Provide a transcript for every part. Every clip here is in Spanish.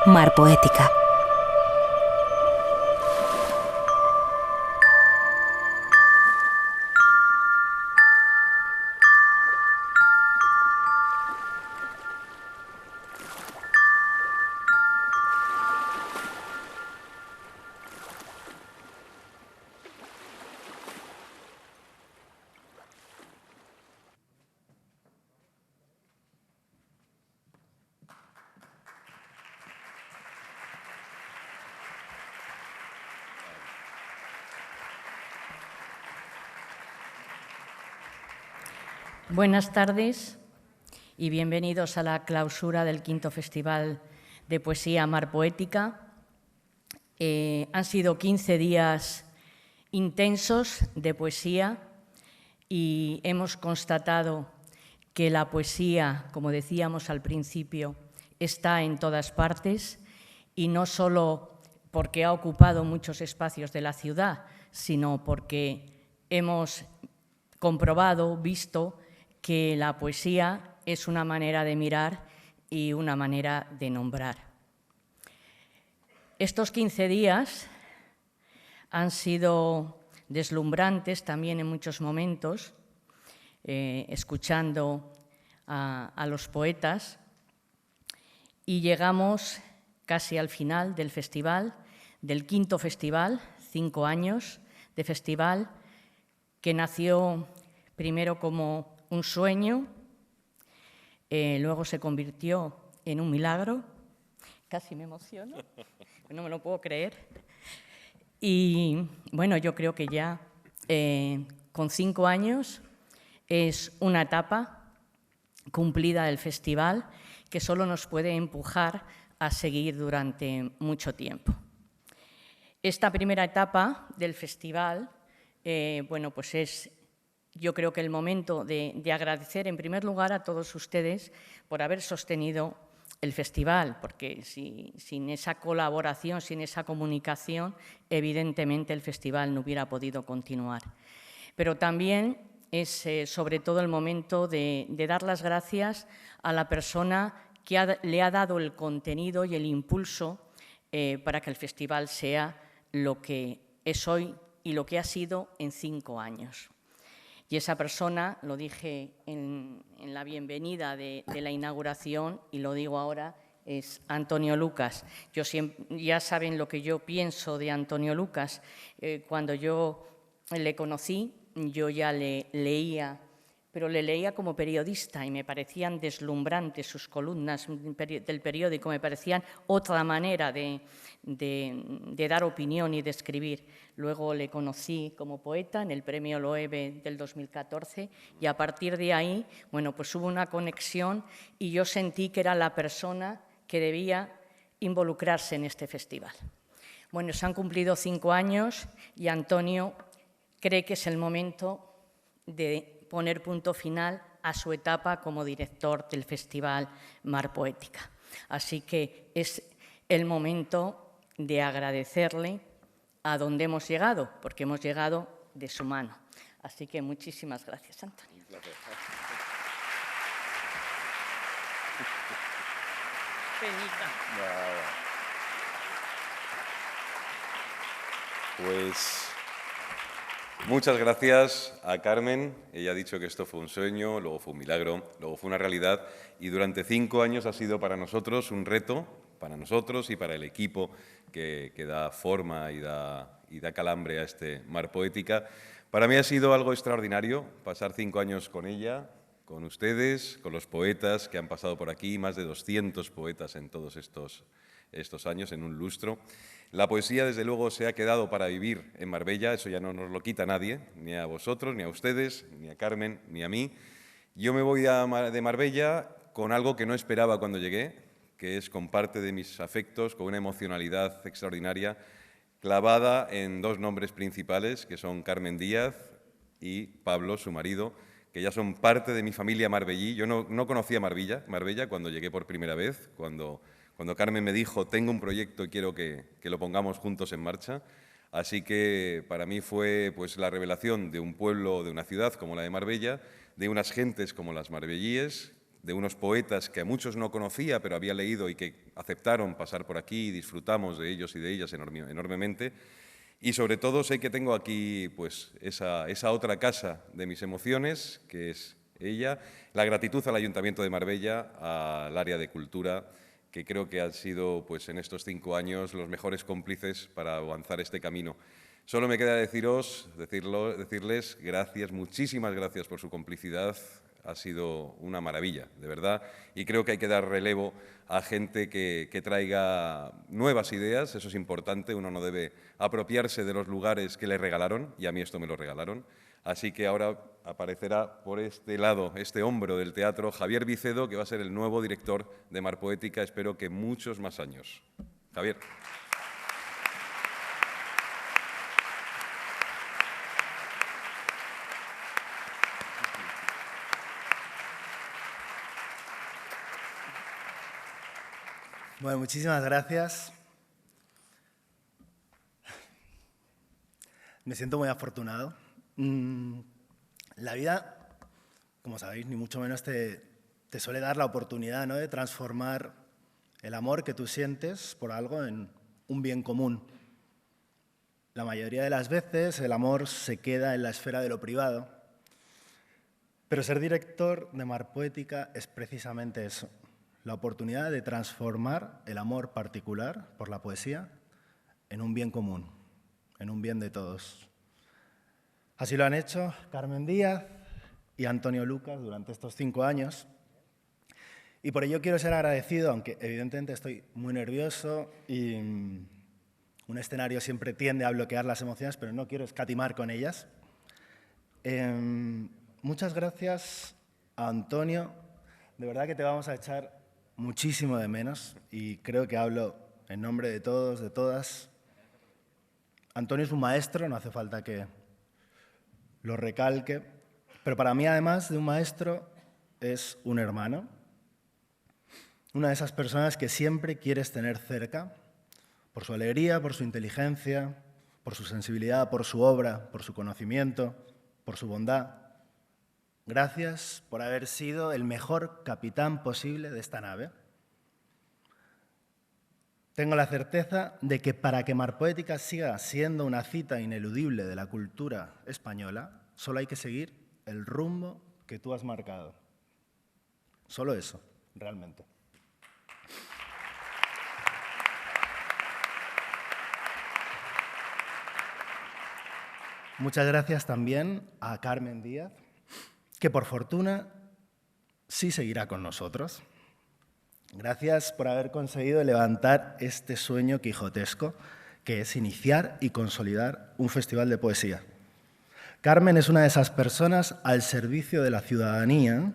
Mar Poética. Buenas tardes y bienvenidos a la clausura del quinto Festival de Poesía Mar Poética. Han sido 15 días intensos de poesía y hemos constatado que la poesía, como decíamos al principio, está en todas partes y no solo porque ha ocupado muchos espacios de la ciudad, sino porque hemos comprobado, visto, que la poesía es una manera de mirar y una manera de nombrar. Estos 15 días han sido deslumbrantes también en muchos momentos, escuchando a los poetas, y llegamos casi al final del festival, del quinto festival, 5 años de festival, que nació primero como un sueño, luego se convirtió en un milagro. Casi me emociono, no me lo puedo creer. Y bueno, yo creo que ya con 5 años es una etapa cumplida del festival que solo nos puede empujar a seguir durante mucho tiempo. Esta primera etapa del festival, bueno, pues es, yo creo que el momento de agradecer en primer lugar a todos ustedes por haber sostenido el festival, porque sin esa colaboración, sin esa comunicación, evidentemente el festival no hubiera podido continuar. Pero también es sobre todo el momento de dar las gracias a la persona que le ha dado el contenido y el impulso para que el festival sea lo que es hoy y lo que ha sido en 5 años. Y esa persona, lo dije en la bienvenida de la inauguración y lo digo ahora, es Antonio Lucas. Ya saben lo que yo pienso de Antonio Lucas. Cuando yo le conocí, yo ya le leía, pero le leía como periodista y me parecían deslumbrantes sus columnas del periódico, me parecían otra manera de dar opinión y de escribir. Luego le conocí como poeta en el Premio Loewe del 2014 y a partir de ahí, bueno, pues hubo una conexión y yo sentí que era la persona que debía involucrarse en este festival. Bueno, se han cumplido 5 años y Antonio cree que es el momento de poner punto final a su etapa como director del Festival Mar Poética. Así que es el momento de agradecerle a dónde hemos llegado, porque hemos llegado de su mano. Así que muchísimas gracias, Antonio. Un placer. Pues muchas gracias a Carmen. Ella ha dicho que esto fue un sueño, luego fue un milagro, luego fue una realidad y durante 5 años ha sido para nosotros un reto, para nosotros y para el equipo que da forma y da calambre a este Mar Poética. Para mí ha sido algo extraordinario pasar 5 años con ella, con ustedes, con los poetas que han pasado por aquí, más de 200 poetas en todos estos años, en un lustro. La poesía, desde luego, se ha quedado para vivir en Marbella, eso ya no nos lo quita nadie, ni a vosotros, ni a ustedes, ni a Carmen, ni a mí. Yo me voy de Marbella con algo que no esperaba cuando llegué, que es con parte de mis afectos, con una emocionalidad extraordinaria, clavada en 2 nombres principales, que son Carmen Díaz y Pablo, su marido, que ya son parte de mi familia marbellí. Yo no conocía Marbella cuando llegué por primera vez, cuando Carmen me dijo, tengo un proyecto y quiero que lo pongamos juntos en marcha. Así que para mí fue pues, la revelación de un pueblo, de una ciudad como la de Marbella, de unas gentes como las marbellíes, de unos poetas que a muchos no conocía, pero había leído y que aceptaron pasar por aquí y disfrutamos de ellos y de ellas enormemente. Y sobre todo sé que tengo aquí pues, esa otra casa de mis emociones, que es ella. La gratitud al Ayuntamiento de Marbella, al área de cultura, que creo que han sido pues, en estos 5 años los mejores cómplices para avanzar este camino. Solo me queda decirles gracias, muchísimas gracias por su complicidad. Ha sido una maravilla, de verdad, y creo que hay que dar relevo a gente que traiga nuevas ideas, eso es importante, uno no debe apropiarse de los lugares que le regalaron, y a mí esto me lo regalaron. Así que ahora aparecerá por este lado, este hombro del teatro, Javier Vicedo, que va a ser el nuevo director de Mar Poética, espero que muchos más años. Javier. Bueno, muchísimas gracias. Me siento muy afortunado. La vida, como sabéis, ni mucho menos te suele dar la oportunidad, ¿no?, de transformar el amor que tú sientes por algo en un bien común. La mayoría de las veces el amor se queda en la esfera de lo privado, pero ser director de Mar Poética es precisamente eso. La oportunidad de transformar el amor particular por la poesía en un bien común, en un bien de todos. Así lo han hecho Carmen Díaz y Antonio Lucas durante estos 5 años. Y por ello quiero ser agradecido, aunque evidentemente estoy muy nervioso y un escenario siempre tiende a bloquear las emociones, pero no quiero escatimar con ellas. Muchas gracias a Antonio. De verdad que te vamos a echar muchísimo de menos y creo que hablo en nombre de todos, de todas. Antonio es un maestro, no hace falta que lo recalque, pero para mí, además de un maestro, es un hermano, una de esas personas que siempre quieres tener cerca, por su alegría, por su inteligencia, por su sensibilidad, por su obra, por su conocimiento, por su bondad. Gracias por haber sido el mejor capitán posible de esta nave. Tengo la certeza de que para que Mar Poética siga siendo una cita ineludible de la cultura española, solo hay que seguir el rumbo que tú has marcado. Solo eso, realmente. Muchas gracias también a Carmen Díaz, que por fortuna sí seguirá con nosotros. Gracias por haber conseguido levantar este sueño quijotesco, que es iniciar y consolidar un festival de poesía. Carmen es una de esas personas al servicio de la ciudadanía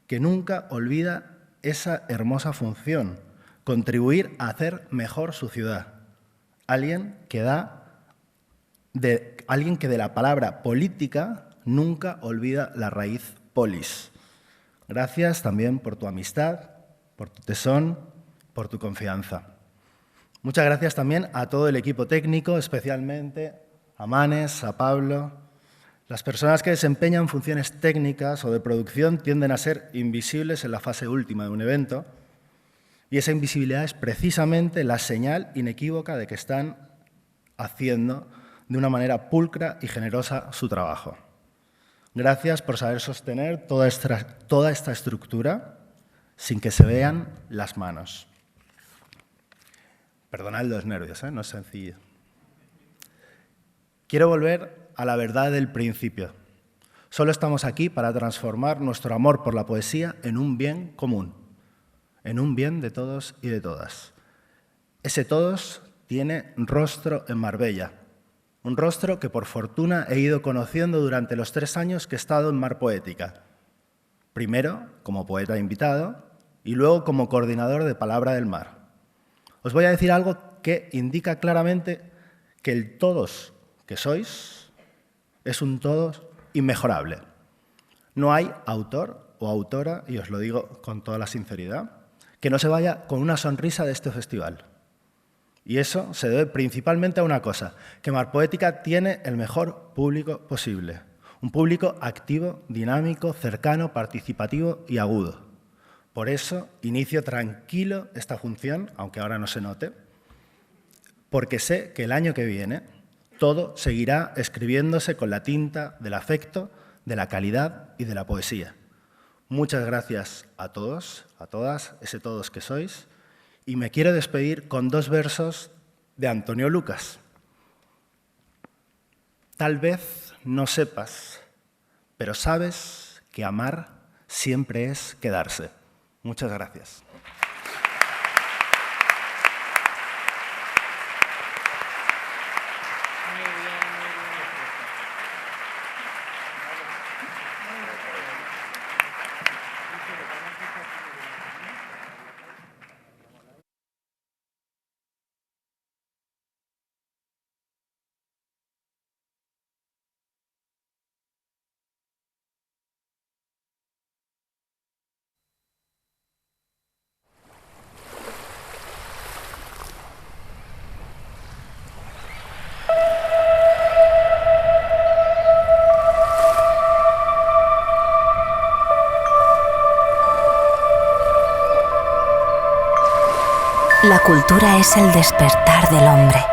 que nunca olvida esa hermosa función, contribuir a hacer mejor su ciudad. Alguien que de la palabra política nunca olvida la raíz polis. Gracias también por tu amistad, por tu tesón, por tu confianza. Muchas gracias también a todo el equipo técnico, especialmente a Manes, a Pablo. Las personas que desempeñan funciones técnicas o de producción tienden a ser invisibles en la fase última de un evento, y esa invisibilidad es precisamente la señal inequívoca de que están haciendo de una manera pulcra y generosa su trabajo. Gracias por saber sostener toda esta estructura sin que se vean las manos. Perdonad los nervios, no es sencillo. Quiero volver a la verdad del principio. Solo estamos aquí para transformar nuestro amor por la poesía en un bien común, en un bien de todos y de todas. Ese todos tiene rostro en Marbella, un rostro que por fortuna he ido conociendo durante los 3 años que he estado en Mar Poética. Primero como poeta invitado y luego como coordinador de Palabra del Mar. Os voy a decir algo que indica claramente que el todos que sois es un todos inmejorable. No hay autor o autora, y os lo digo con toda la sinceridad, que no se vaya con una sonrisa de este festival. Y eso se debe principalmente a una cosa, que Mar Poética tiene el mejor público posible. Un público activo, dinámico, cercano, participativo y agudo. Por eso inicio tranquilo esta función, aunque ahora no se note, porque sé que el año que viene todo seguirá escribiéndose con la tinta del afecto, de la calidad y de la poesía. Muchas gracias a todos, a todas, ese todos que sois, y me quiero despedir con 2 versos de Antonio Lucas. Tal vez no sepas, pero sabes que amar siempre es quedarse. Muchas gracias. La cultura es el despertar del hombre.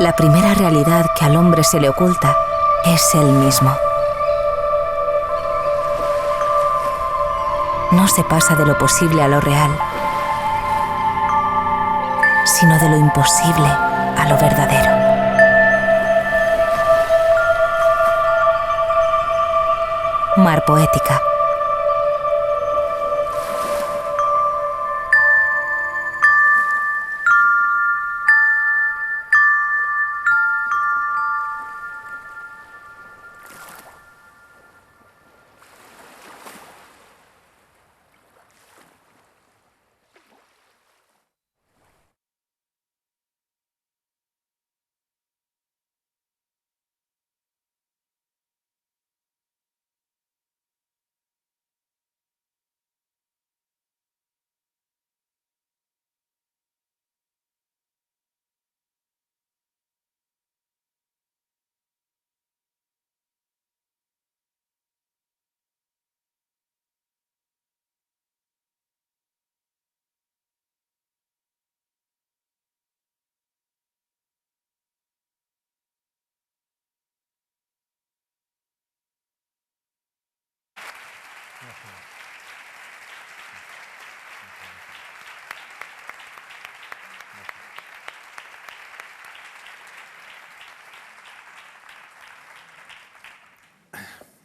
La primera realidad que al hombre se le oculta es él mismo. No se pasa de lo posible a lo real, sino de lo imposible a lo verdadero. Mar Poética.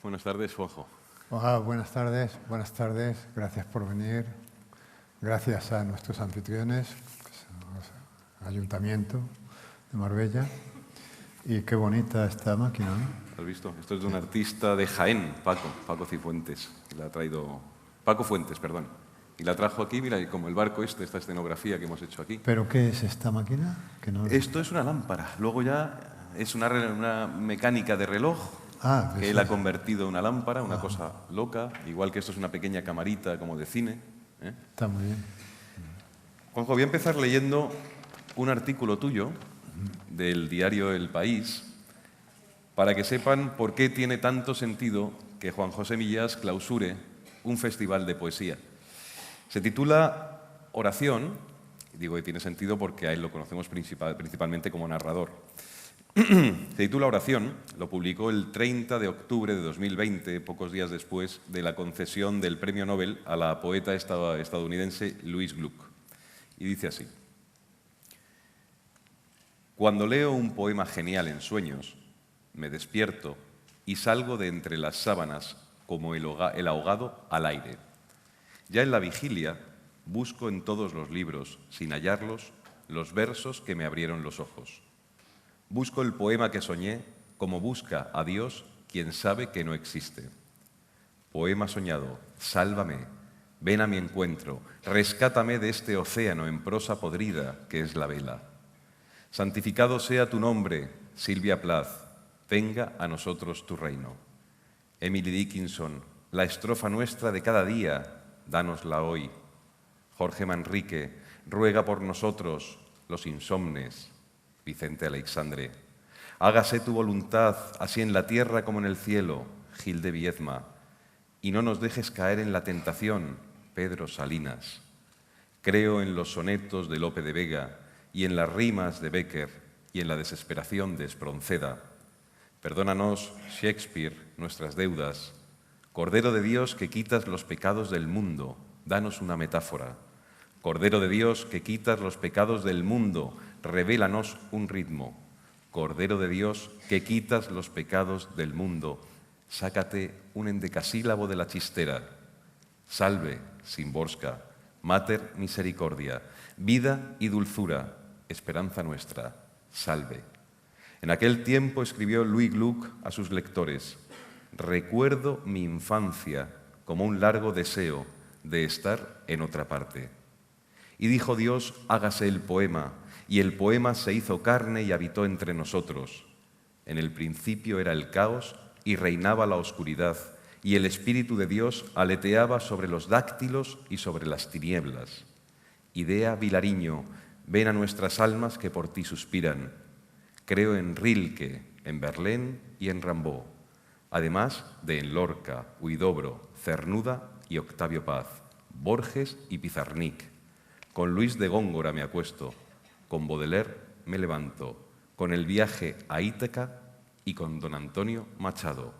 Buenas tardes, Juanjo. Hola, buenas tardes, gracias por venir. Gracias a nuestros anfitriones, al Ayuntamiento de Marbella. Y qué bonita esta máquina, ¿no? ¿Has visto? Esto es de un artista de Jaén, Paco Cifuentes. La ha traído... Paco Fuentes, perdón. Y la trajo aquí, mira, como el barco esta escenografía que hemos hecho aquí. ¿Pero qué es esta máquina? Que no... Esto es una lámpara. Luego ya es una mecánica de reloj que él ha convertido en una lámpara, una cosa loca. Igual que esto es una pequeña camarita como de cine. Está muy bien. Juanjo, voy a empezar leyendo un artículo tuyo del diario El País para que sepan por qué tiene tanto sentido que Juan José Millás clausure un festival de poesía. Se titula Oración, digo que tiene sentido porque a él lo conocemos principalmente como narrador. Se titula Oración, lo publicó el 30 de octubre de 2020, pocos días después de la concesión del premio Nobel a la poeta estadounidense Louise Gluck. Y dice así: cuando leo un poema genial en sueños, me despierto y salgo de entre las sábanas como el ahogado al aire. Ya en la vigilia busco en todos los libros, sin hallarlos, los versos que me abrieron los ojos. Busco el poema que soñé como busca a Dios quien sabe que no existe. Poema soñado, sálvame, ven a mi encuentro, rescátame de este océano en prosa podrida que es la vela. Santificado sea tu nombre, Silvia Plath, venga a nosotros tu reino. Emily Dickinson, la estrofa nuestra de cada día, dánosla hoy. Jorge Manrique, ruega por nosotros, los insomnes. Vicente Aleixandre, hágase tu voluntad, así en la tierra como en el cielo. Gil de Viedma, y no nos dejes caer en la tentación, Pedro Salinas. Creo en los sonetos de Lope de Vega y en las rimas de Bécquer y en la desesperación de Espronceda. Perdónanos, Shakespeare, nuestras deudas. Cordero de Dios que quitas los pecados del mundo, danos una metáfora. Cordero de Dios que quitas los pecados del mundo, revélanos un ritmo. Cordero de Dios que quitas los pecados del mundo, sácate un endecasílabo de la chistera. Salve, Szymborska, Mater Misericordia, vida y dulzura, esperanza nuestra, salve. En aquel tiempo escribió Louis Gluck a sus lectores: recuerdo mi infancia como un largo deseo de estar en otra parte. Y dijo Dios, hágase el poema, y el poema se hizo carne y habitó entre nosotros. En el principio era el caos y reinaba la oscuridad, y el Espíritu de Dios aleteaba sobre los dáctilos y sobre las tinieblas. Idea Vilariño, ven a nuestras almas que por ti suspiran. Creo en Rilke, en Verlaine y en Rimbaud, además de en Lorca, Huidobro, Cernuda y Octavio Paz, Borges y Pizarnik. Con Luis de Góngora me acuesto, con Baudelaire me levanto, con El viaje a Ítaca y con don Antonio Machado.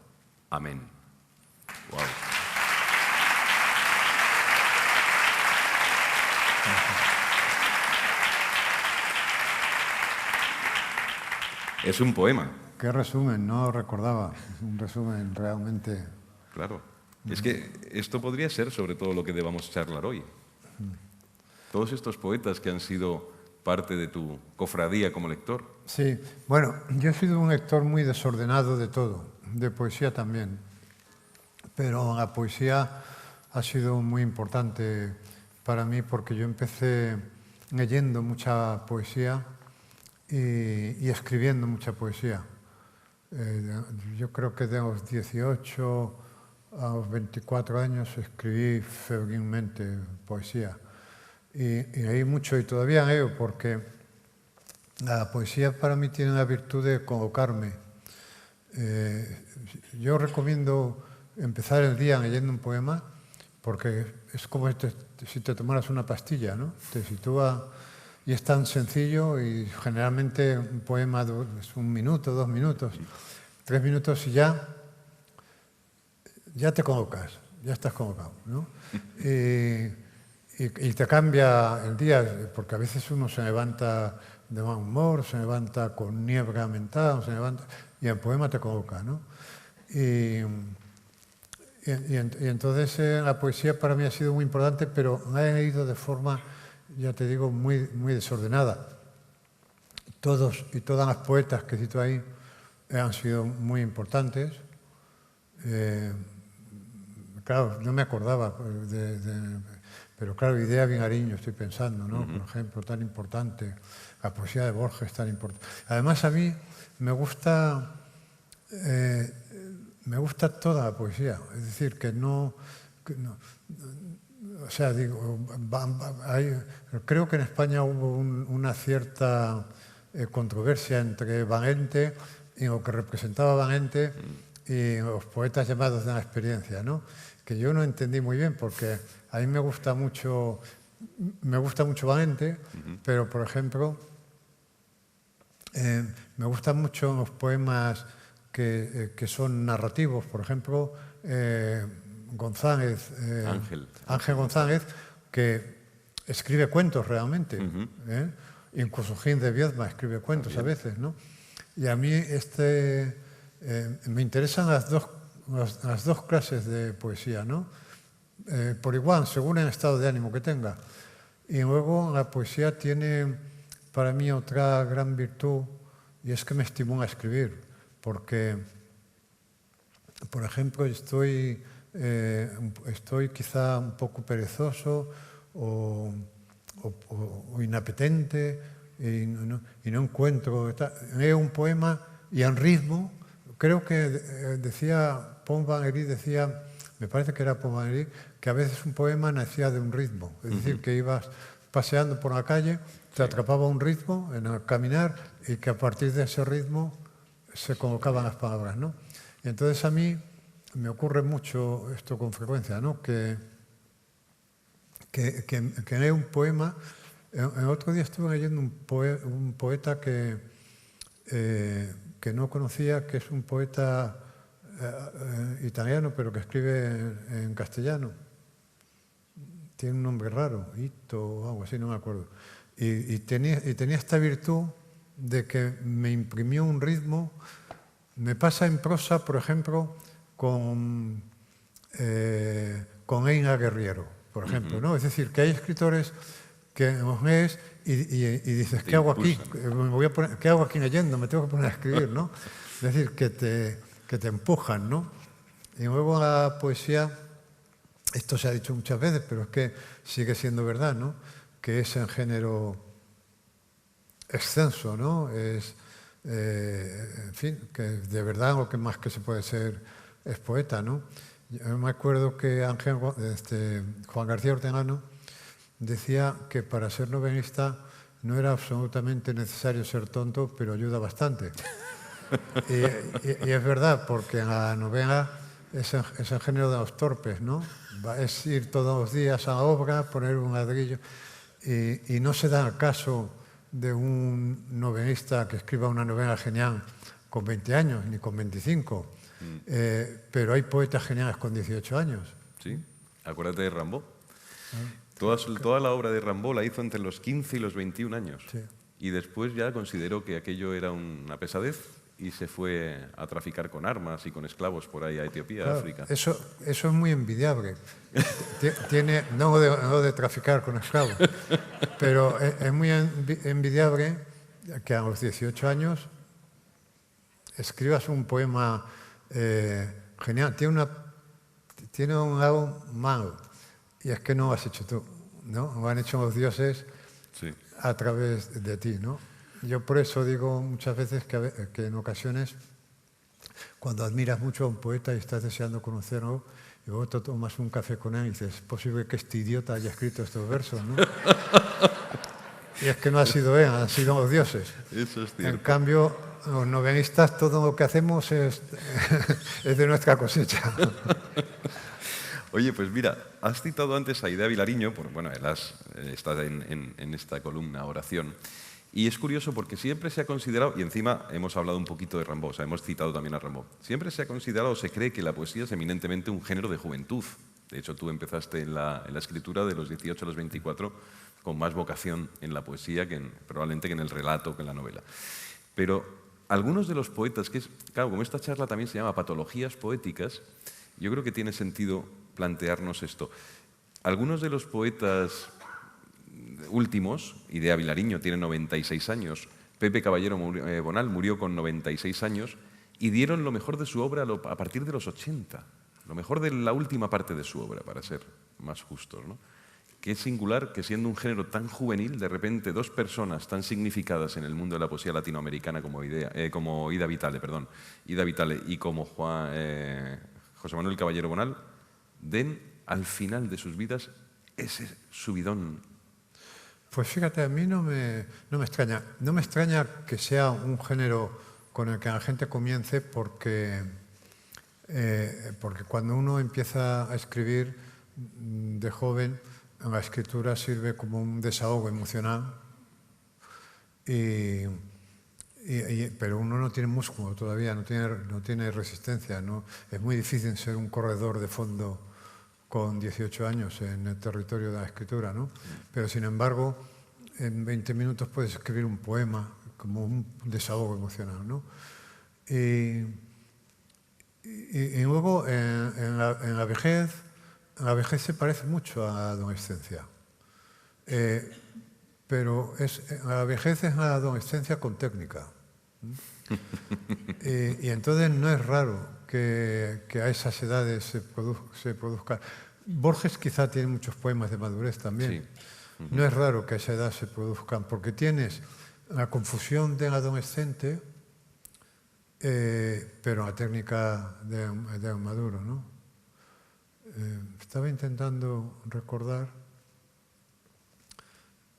Amén. Wow. Es un poema. Qué resumen, no recordaba. Es un resumen realmente... Claro. Es que esto podría ser sobre todo lo que debamos charlar hoy. Todos estos poetas que han sido parte de tu cofradía como lector. Sí, bueno, yo he sido un lector muy desordenado de todo, de poesía también. Pero la poesía ha sido muy importante para mí porque yo empecé leyendo mucha poesía y escribiendo mucha poesía. Yo creo que de los 18 a los 24 años escribí febrilmente poesía. Y leí mucho y todavía leo porque la poesía para mí tiene la virtud de colocarme. Yo recomiendo empezar el día leyendo un poema porque es como si te tomaras una pastilla, ¿no? Te sitúa y es tan sencillo y generalmente un poema es 1 minuto, 2 minutos, 3 minutos y ya te colocas, ya estás colocado, ¿no? Y te cambia el día, porque a veces uno se levanta de mal humor, se levanta con niebla mental, y el poema te coloca, ¿no? Y entonces la poesía para mí ha sido muy importante, pero la he leído de forma, ya te digo, muy, muy desordenada. Todos y todas las poetas que cito ahí han sido muy importantes. Claro, no me acordaba pero claro, Idea Vilariño estoy pensando, ¿no? Por ejemplo, tan importante, la poesía de Borges tan importante. Además, a mí me gusta toda la poesía, es decir, que no o sea, digo, creo que en España hubo una cierta controversia entre Van Ente y lo que representaba Van Ente y los poetas llamados de la experiencia, ¿no? Que yo no entendí muy bien porque a mí me gusta mucho Van Ente, pero por ejemplo me gustan mucho los poemas que son narrativos, por ejemplo González, Ángel González, que escribe cuentos realmente, incluso Gil de Viedma escribe cuentos a veces, ¿no? Y a mí me interesan las dos clases de poesía, ¿no? Por igual, según el estado de ánimo que tenga. Y luego la poesía tiene para mí otra gran virtud y es que me estimula a escribir, porque, por ejemplo, estoy quizá un poco perezoso o inapetente y no encuentro... Leo un poema y en ritmo, creo que decía Paul Valéry, me parece que era Paul Valéry, que a veces un poema nacía de un ritmo, es decir, que ibas paseando por la calle, te atrapaba un ritmo en el caminar y que a partir de ese ritmo se colocaban las palabras, ¿no? Y entonces a mí me ocurre mucho esto con frecuencia, ¿no? Que leo un poema. El otro día estuve leyendo un poeta que no conocía, que es un poeta italiano, pero que escribe en castellano. Tiene un nombre raro, Ito o algo así, no me acuerdo. Y tenía esta virtud de que me imprimió un ritmo. Me pasa en prosa, por ejemplo, con Eina Guerriero, por ejemplo, ¿no? Es decir, que hay escritores que los lees y dices, ¿qué hago aquí? ¿Qué hago aquí leyendo? Me tengo que poner a escribir, ¿no? Es decir, que te empujan, ¿no? Y luego la poesía, esto se ha dicho muchas veces, pero es que sigue siendo verdad, ¿no? Que es en género extenso, ¿no? Es, en fin, que de verdad lo que más que se puede ser es poeta, ¿no? Yo me acuerdo que Juan García Ortegano decía que para ser novelista no era absolutamente necesario ser tonto, pero ayuda bastante. Y es verdad, porque en la novela es el género de los torpes, ¿no? Es ir todos los días a la obra, poner un ladrillo, y no se da el caso de un novelista que escriba una novela genial con 20 años, ni con 25, pero hay poetas geniales con 18 años. Sí, acuérdate de Rimbaud. Toda la obra de Rimbaud la hizo entre los 15 y los 21 años. Sí. Y después ya consideró que aquello era una pesadez y se fue a traficar con armas y con esclavos por ahí a Etiopía, Claro, África. eso es muy envidiable. No de traficar con esclavos, pero es muy envidiable que a los 18 años escribas un poema genial. Tiene un lado malo, y es que no lo has hecho tú, ¿no? Lo han hecho los dioses Sí. a través de ti, ¿no? Yo por eso digo muchas veces que en ocasiones, cuando admiras mucho a un poeta y estás deseando conocerlo, y luego te tomas un café con él y dices, es posible que este idiota haya escrito estos versos, ¿no? Y es que no ha sido él, han sido los dioses. Eso es cierto. En cambio, los novelistas, todo lo que hacemos es de nuestra cosecha. Oye, pues mira, has citado antes a Aida Vilariño, bueno, está en esta columna Oración, y es curioso porque siempre se ha considerado, y encima hemos hablado un poquito de Rimbaud, o sea, hemos citado también a Rimbaud, siempre se ha considerado o se cree que la poesía es eminentemente un género de juventud. De hecho, tú empezaste en la escritura de los 18 a los 24 con más vocación en la poesía probablemente que en el relato, que en la novela. Pero algunos de los poetas, claro, como esta charla también se llama Patologías Poéticas, yo creo que tiene sentido plantearnos esto. Algunos de los poetas últimos, Idea Vilariño tiene 96 años, Pepe Caballero Bonal murió con 96 años y dieron lo mejor de su obra a partir de los 80, lo mejor de la última parte de su obra, para ser más justos, ¿no? Qué singular que siendo un género tan juvenil, de repente dos personas tan significadas en el mundo de la poesía latinoamericana como Ida Vitale y como José Manuel Caballero Bonal, den al final de sus vidas ese subidón. Pues fíjate, a mí no me extraña. No me extraña que sea un género con el que la gente comience porque cuando uno empieza a escribir de joven, la escritura sirve como un desahogo emocional, pero uno no tiene músculo todavía, no tiene resistencia, ¿no? Es muy difícil ser un corredor de fondo con 18 años en el territorio de la escritura, ¿no? Pero sin embargo, en 20 minutos puedes escribir un poema como un desahogo emocional, ¿no? Y luego en la vejez se parece mucho a la adolescencia, pero la vejez es la adolescencia con técnica. Y entonces no es raro que a esas edades se produzca. Borges quizá tiene muchos poemas de madurez también. Sí. No es raro que a esa edad se produzcan, porque tienes la confusión del adolescente, pero la técnica de un maduro, ¿no? Estaba intentando recordar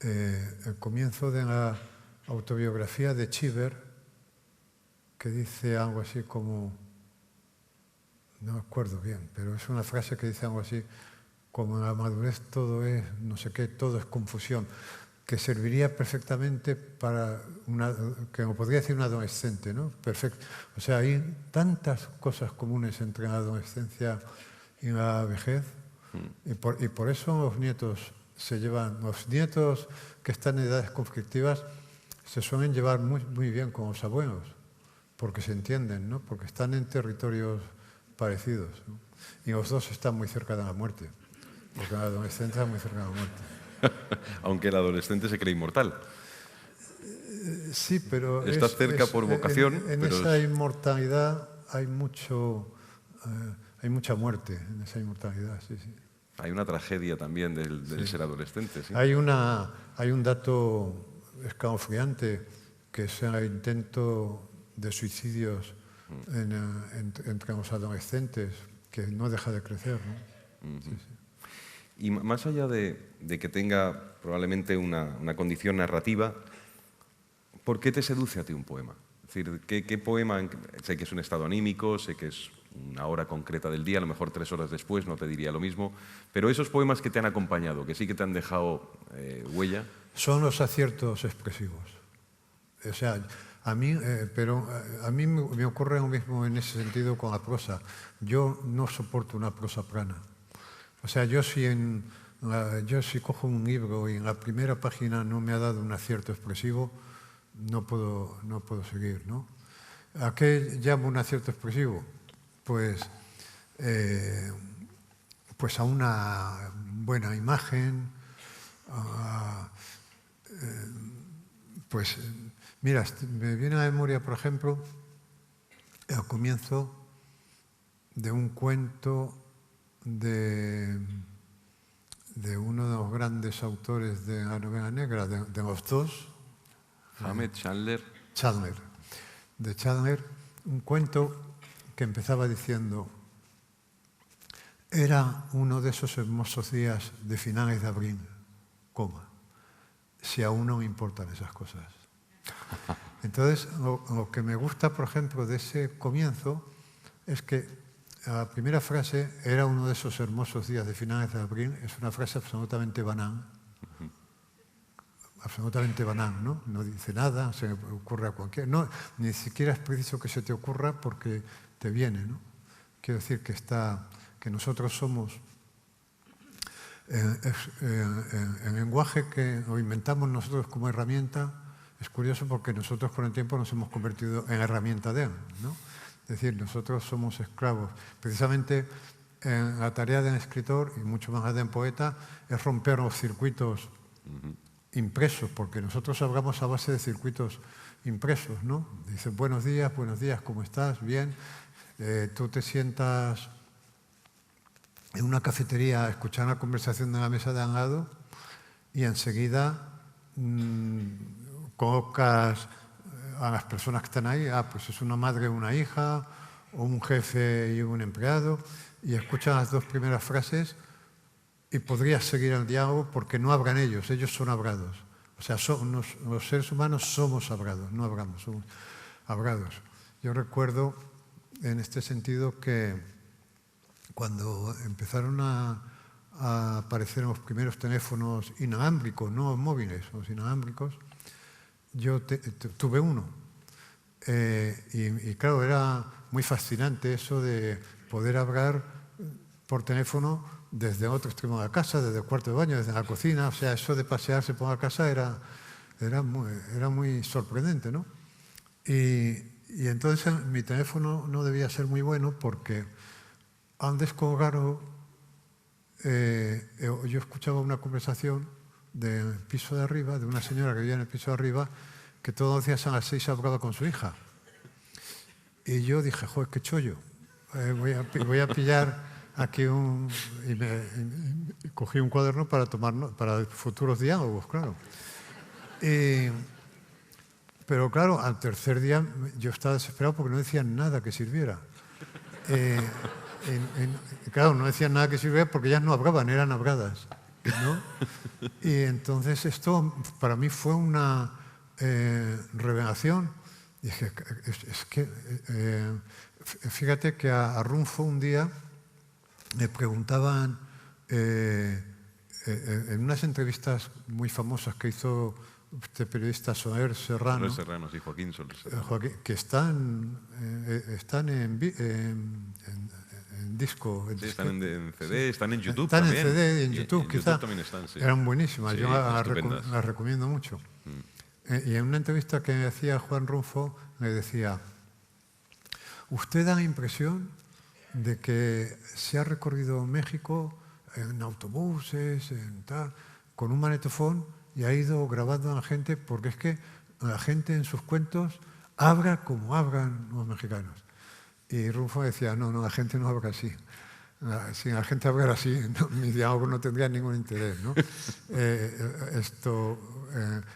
el comienzo de la autobiografía de Cheever, que dice algo así como: no me acuerdo bien, pero es una frase que dice algo así, como en la madurez todo es, no sé qué, todo es confusión, que serviría perfectamente para que me podría decir un adolescente, ¿no? Perfecto. O sea, hay tantas cosas comunes entre la adolescencia y la vejez, y por eso los nietos que están en edades conflictivas se suelen llevar muy bien con los abuelos, porque se entienden, ¿no? Porque están en territorios parecidos, ¿no? Y los dos están muy cerca de la muerte, porque la adolescencia está muy cerca de la muerte. Aunque el adolescente se cree inmortal. Sí, pero... Estás cerca por vocación. En esa inmortalidad hay mucha muerte, en esa inmortalidad, sí, sí. Hay una tragedia también del ser adolescente, ¿sí? Hay un dato escalofriante, que es el intento de suicidios entre los adolescentes, que no deja de crecer, ¿no? Sí, sí. Y más allá de que tenga probablemente una condición narrativa, ¿por qué te seduce a ti un poema? Es decir, ¿qué poema? Sé que es un estado anímico, sé que es una hora concreta del día, a lo mejor 3 horas después no te diría lo mismo, pero esos poemas que te han acompañado, que sí que te han dejado huella. Son los aciertos expresivos. O sea, a mí me ocurre lo mismo en ese sentido con la prosa. Yo no soporto una prosa plana. O sea, yo si cojo un libro y en la primera página no me ha dado un acierto expresivo, no puedo seguir, ¿no? ¿A qué llamo un acierto expresivo? Pues a una buena imagen, mira, me viene a la memoria, por ejemplo, el comienzo de un cuento de uno de los grandes autores de la novela negra, de los dos. Hamed Chandler. De Chandler, un cuento que empezaba diciendo: era uno de esos hermosos días de finales de abril, si aún no me importan esas cosas. Entonces, lo que me gusta, por ejemplo, de ese comienzo es que la primera frase, era uno de esos hermosos días de finales de abril, es una frase absolutamente banal. Absolutamente banal, ¿no? No dice nada, se le ocurre a cualquiera. No, ni siquiera es preciso que se te ocurra porque te viene, ¿no? Quiero decir que nosotros somos el lenguaje que lo inventamos nosotros como herramienta. Es curioso porque nosotros con el tiempo nos hemos convertido en herramienta de él, ¿no? Es decir, nosotros somos esclavos. Precisamente la tarea del escritor, y mucho más la de un poeta, es romper los circuitos impresos, porque nosotros hablamos a base de circuitos impresos, ¿no? Dices, buenos días, ¿cómo estás? Bien. Tú te sientas en una cafetería a escuchar una conversación de la mesa de al lado y enseguida colocas a las personas que están ahí, pues es una madre y una hija, o un jefe y un empleado, y escuchas las dos primeras frases y podrías seguir el diálogo porque no hablan ellos son hablados. O sea, los seres humanos somos hablados, no hablamos, somos hablados. Yo recuerdo en este sentido que cuando empezaron a aparecer los primeros teléfonos inalámbricos, no móviles, los inalámbricos, yo tuve uno. Y claro, era muy fascinante eso de poder hablar por teléfono desde otro extremo de la casa, desde el cuarto de baño, desde la cocina. O sea, eso de pasearse por la casa era muy sorprendente, ¿no? Y entonces mi teléfono no debía ser muy bueno porque al descolgarlo yo escuchaba una conversación del piso de arriba, de una señora que vivía en el piso de arriba, que todos los días a las 6 hablaba con su hija. Y yo dije, joder, qué chollo. Voy a pillar aquí y cogí un cuaderno para futuros diálogos, claro. Pero claro, al tercer día yo estaba desesperado porque no decían nada que sirviera. Claro, no decían nada que sirviera porque ellas no hablaban, eran habladas, ¿no? Y entonces esto para mí fue una revelación Dije, es que, fíjate que a Runfo un día me preguntaban, en unas entrevistas muy famosas que hizo este periodista Soler Serrano, Sí, Joaquín Soler Serrano. que están en disco. Sí, están en CD, están en YouTube están también. En CD y en YouTube, quizá. también están, sí. Eran buenísimas, Sí, yo estupendas. las recomiendo mucho. Y en una entrevista que me hacía Juan Runfo, me decía, usted da la impresión de que se ha recorrido México en autobuses, con un magnetofón y ha ido grabando a la gente, porque es que la gente en sus cuentos habla como hablan los mexicanos. Y Runfo decía, no, la gente no habla así. Si la gente hablara así, mi diálogo no tendría ningún interés, ¿no?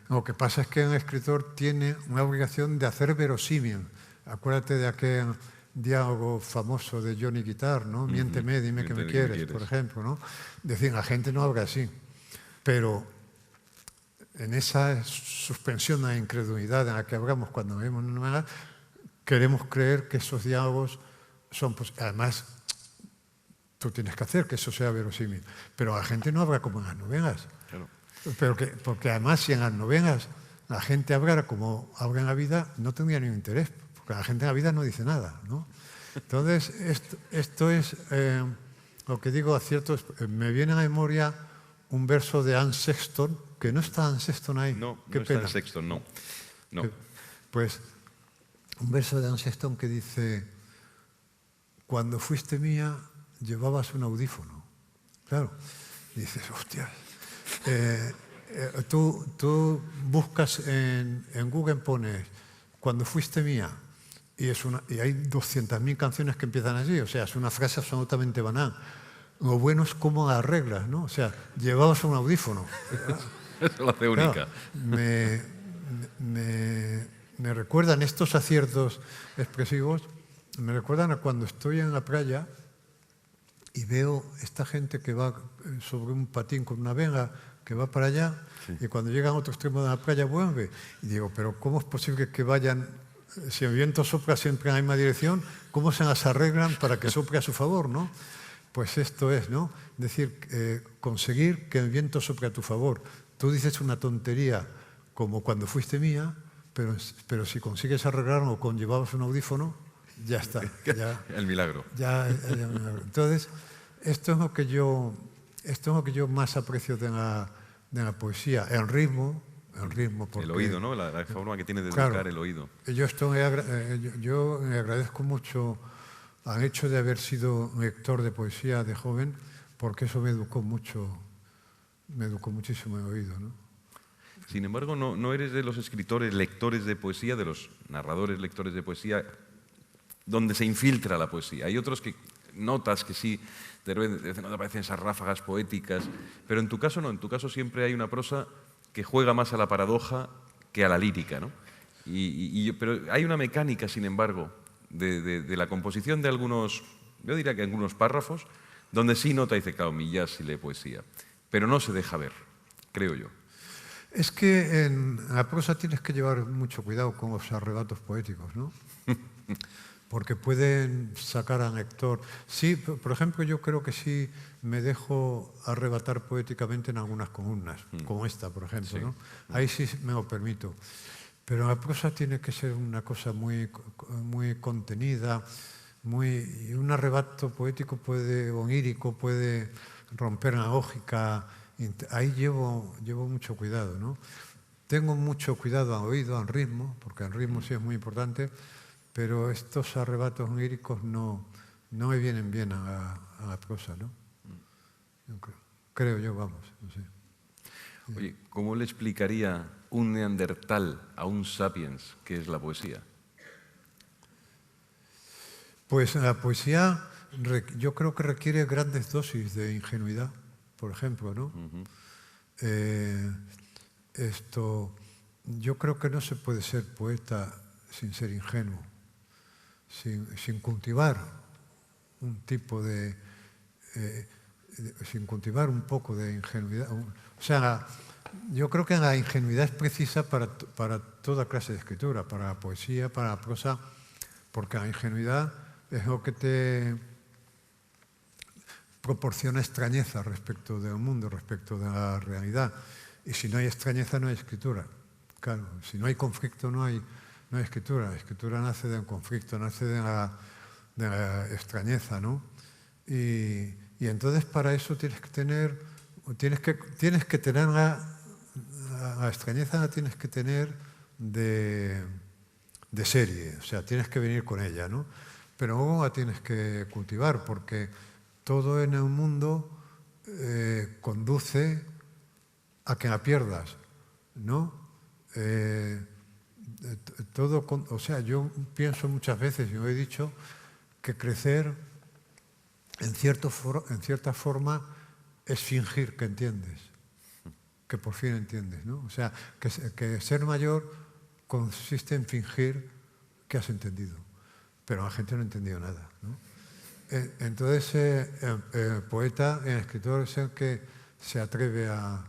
Lo que pasa es que un escritor tiene una obligación de hacer verosímil. Acuérdate de aquel diálogo famoso de Johnny Guitar, ¿no? Miénteme, dime que me quieres, por ejemplo, ¿no? Decir, la gente no habla así. Pero en esa suspensión de la incredulidad en la que hablamos cuando vemos una novela, queremos creer que esos diálogos son... Además, tú tienes que hacer que eso sea verosímil. Pero la gente no habla como en las novelas. Claro. Porque además, si en las novelas la gente hablara como habla en la vida, no tendría ningún interés. Porque la gente en la vida no dice nada, ¿no? Entonces, esto es lo que digo a ciertos... Me viene a la memoria un verso de Anne Sexton, que no está Anne Sexton ahí. No, Qué no pena. está en Sexton, no. Pues un verso de Anne Sexton que dice, cuando fuiste mía, llevabas un audífono. Claro. Y dices, hostias. Tú buscas en Google, pones, cuando fuiste mía, y hay 200.000 canciones que empiezan así, o sea, es una frase absolutamente banal. Lo bueno es cómo las reglas, ¿no? O sea, llevabas un audífono. Eso lo hace única. Claro, me recuerdan estos aciertos expresivos, me recuerdan a cuando estoy en la playa y veo esta gente que va sobre un patín con una vela, que va para allá, y cuando llegan a otro extremo de la playa vuelve. Y digo, pero ¿cómo es posible que vayan, si el viento sopla siempre en la misma dirección, cómo se las arreglan para que sople a su favor, ¿no? Pues esto es, ¿no? Es decir, conseguir que el viento sople a tu favor. Tú dices una tontería como cuando fuiste mía, pero si consigues arreglarlo con llevabas un audífono, ya está. Ya, el milagro. Entonces, esto es lo que yo más aprecio de la poesía. El ritmo. Porque, el oído, ¿no? La forma que tiene de claro, educar el oído. Yo me agradezco mucho al hecho de haber sido lector de poesía de joven, porque eso me educó muchísimo el oído, ¿no? Sin embargo, no eres de los escritores lectores de poesía, de los narradores lectores de poesía, donde se infiltra la poesía. Hay otros que notas que sí, de repente no te aparecen esas ráfagas poéticas, pero en tu caso no, en tu caso siempre hay una prosa que juega más a la paradoja que a la lírica, ¿no? Pero hay una mecánica, sin embargo, de la composición de algunos, yo diría que algunos párrafos, donde sí nota, dice, claro, Millás sí lee poesía, pero no se deja ver, creo yo. Es que en la prosa tienes que llevar mucho cuidado con los arrebatos poéticos, ¿no? Porque pueden sacar al lector. Sí, por ejemplo, yo creo que sí me dejo arrebatar poéticamente en algunas columnas, como esta, por ejemplo, Sí. ¿no? Ahí sí me lo permito. Pero la prosa tiene que ser una cosa muy contenida, y un arrebato poético onírico puede romper la lógica. Ahí llevo mucho cuidado, ¿no? Tengo mucho cuidado al oído, al ritmo, porque el ritmo sí es muy importante, pero estos arrebatos líricos no me vienen bien a la prosa, ¿no? Creo yo, vamos, no sé. Oye, ¿cómo le explicaría un neandertal a un sapiens qué es la poesía? Pues la poesía yo creo que requiere grandes dosis de ingenuidad, por ejemplo, ¿no? Yo creo que no se puede ser poeta sin ser ingenuo, sin cultivar un tipo sin cultivar un poco de ingenuidad. O sea, Yo creo que la ingenuidad es precisa para toda clase de escritura, para la poesía, para la prosa, porque la ingenuidad es lo que te proporciona extrañeza respecto del mundo, respecto de la realidad. Y si no hay extrañeza, no hay escritura. Claro, si no hay conflicto, no hay escritura. La escritura nace de un conflicto, nace de la extrañeza, ¿no? Y entonces para eso tienes que tener la extrañeza la tienes que tener de serie, o sea, tienes que venir con ella, ¿no? Pero luego la tienes que cultivar, porque todo en el mundo conduce a que la pierdas, ¿no? O sea, yo pienso muchas veces, y lo he dicho, que crecer en cierta forma es fingir que entiendes, que por fin entiendes, ¿no? O sea, que ser mayor consiste en fingir que has entendido, pero la gente no ha entendido nada, ¿no? Entonces, el poeta, el escritor es el que se atreve a